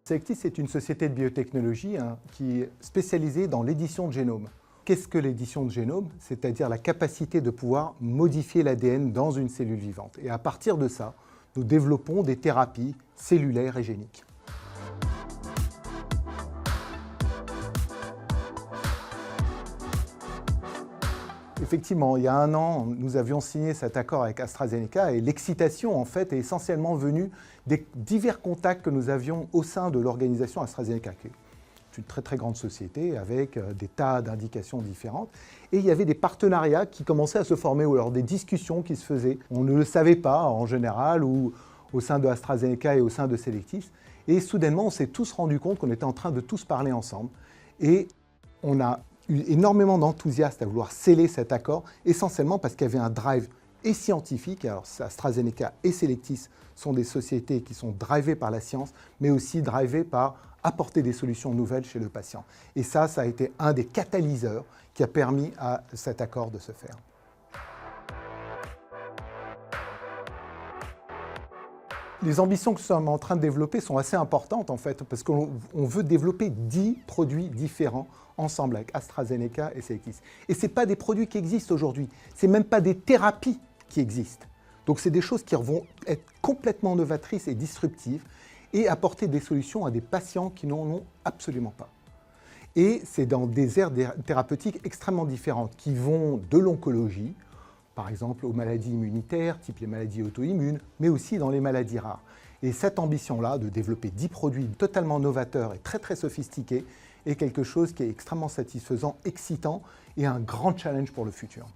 Selectis est une société de biotechnologie qui est spécialisée dans l'édition de génome. Qu'est-ce que l'édition de génome? C'est-à-dire la capacité de pouvoir modifier l'ADN dans une cellule vivante. Et à partir de ça, nous développons des thérapies cellulaires et géniques. Effectivement, il y a 1 an, nous avions signé cet accord avec AstraZeneca et l'excitation, en fait, est essentiellement venue des divers contacts que nous avions au sein de l'organisation AstraZeneca, qui est une très très grande société avec des tas d'indications différentes. Et il y avait des partenariats qui commençaient à se former, ou alors des discussions qui se faisaient. On ne le savait pas en général, ou au sein de AstraZeneca et au sein de Selectis. Et soudainement, on s'est tous rendu compte qu'on était en train de tous parler ensemble. Et on a eu énormément d'enthousiasme à vouloir sceller cet accord, essentiellement parce qu'il y avait un drive et scientifique. Alors AstraZeneca et Selectis sont des sociétés qui sont drivées par la science, mais aussi drivées par apporter des solutions nouvelles chez le patient. Et ça a été un des catalyseurs qui a permis à cet accord de se faire. Les ambitions que nous sommes en train de développer sont assez importantes en fait, parce qu'on veut développer 10 produits différents ensemble avec AstraZeneca et Selectis. Et ce n'est pas des produits qui existent aujourd'hui, ce n'est même pas des thérapies qui existent. Donc c'est des choses qui vont être complètement novatrices et disruptives et apporter des solutions à des patients qui n'en ont absolument pas. Et c'est dans des aires thérapeutiques extrêmement différentes qui vont de l'oncologie, par exemple aux maladies immunitaires, type les maladies auto-immunes, mais aussi dans les maladies rares. Et cette ambition-là, de développer 10 produits totalement novateurs et très très sophistiqués, est quelque chose qui est extrêmement satisfaisant, excitant et un grand challenge pour le futur.